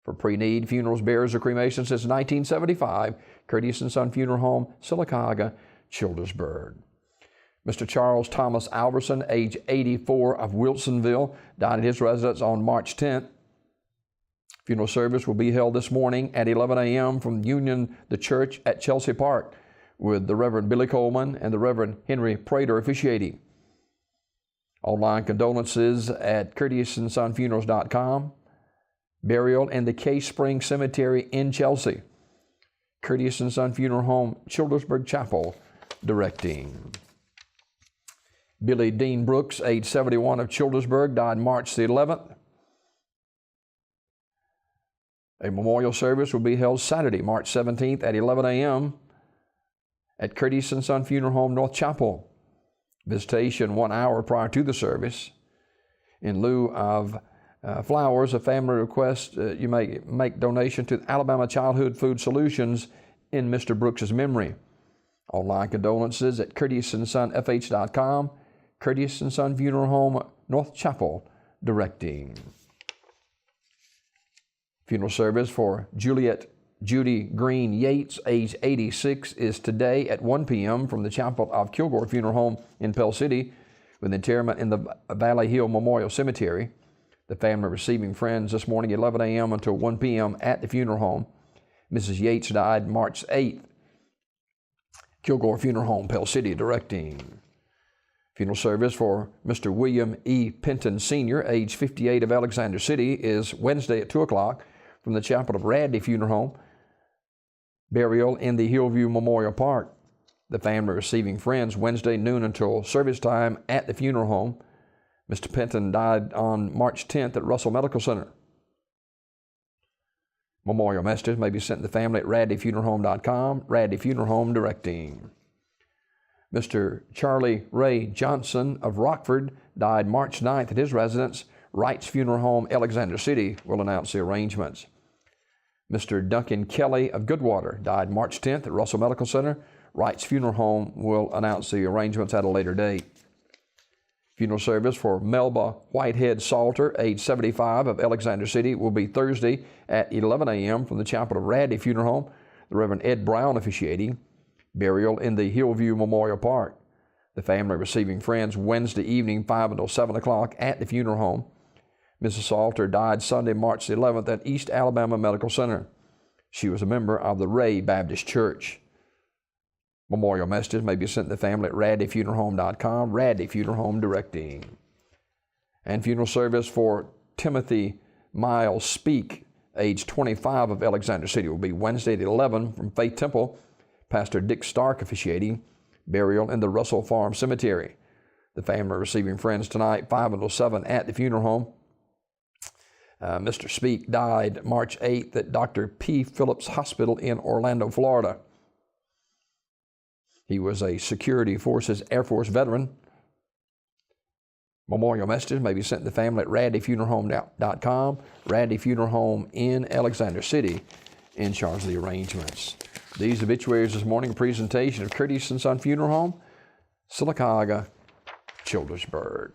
For pre-need funerals, burials, or cremation since 1975, Courteous & Son Funeral Home, Sylacauga, Childersburg. Mr. Charles Thomas Alverson, age 84, of Wilsonville, died at his residence on March 10th. Funeral service will be held this morning at 11 a.m. from Union the Church at Chelsea Park, with the Reverend Billy Coleman and the Reverend Henry Prater officiating. Online condolences at courteousandsonfunerals.com. Burial in the Case Spring Cemetery in Chelsea. Courteous & Son Funeral Home, Childersburg Chapel, directing. Billy Dean Brooks, age 71, of Childersburg, died March the 11th. A memorial service will be held Saturday, March 17th at 11 a.m. at Courteous & Son Funeral Home, North Chapel. Visitation 1 hour prior to the service. In lieu of flowers, a family requests you may make donation to Alabama Childhood Food Solutions in Mr. Brooks' memory. Online condolences at courteousandsonfh.com. Courteous & Son Funeral Home, North Chapel, directing. Funeral service for Juliet Judy Green Yates, age 86, is today at 1 p.m. from the Chapel of Kilgore Funeral Home in Pell City, with interment in the Valley Hill Memorial Cemetery. The family receiving friends this morning at 11 a.m. until 1 p.m. at the funeral home. Mrs. Yates died March 8th. Kilgore Funeral Home, Pell City, directing. Funeral service for Mr. William E. Penton Sr., age 58, of Alexander City, is Wednesday at 2 o'clock from the Chapel of Radley Funeral Home. Burial in the Hillview Memorial Park. The family receiving friends Wednesday noon until service time at the funeral home. Mr. Penton died on March 10th at Russell Medical Center. Memorial messages may be sent to the family at radleyfuneralhome.com. Radley Funeral Home, directing. Mr. Charlie Ray Johnson of Rockford died March 9th at his residence. Wright's Funeral Home, Alexander City, will announce the arrangements. Mr. Duncan Kelly of Goodwater died March 10th at Russell Medical Center. Wright's Funeral Home will announce the arrangements at a later date. Funeral service for Melba Whitehead Salter, age 75, of Alexander City, will be Thursday at 11 a.m. from the Chapel of Radley Funeral Home. The Reverend Ed Brown officiating. Burial in the Hillview Memorial Park. The family receiving friends Wednesday evening, 5 until 7 o'clock at the funeral home. Mrs. Salter died Sunday, March the 11th at East Alabama Medical Center. She was a member of the Ray Baptist Church. Memorial messages may be sent to the family at radleyfuneralhome.com. Radley Funeral Home, directing. And funeral service for Timothy Miles Speak, age 25, of Alexander City, will be Wednesday at 11 from Faith Temple. Pastor Dick Stark officiating. Burial in the Russell Farm Cemetery. The family receiving friends tonight, 5 until 7 at the funeral home. Mr. Speak died March 8th at Dr. P. Phillips Hospital in Orlando, Florida. He was a Security Forces Air Force veteran. Memorial messages may be sent to the family at radleyfuneralhome.com. Radley Funeral Home in Alexander City in charge of the arrangements. These obituaries this morning, a presentation of Courteous & Son Funeral Home, Sylacauga, Childersburg.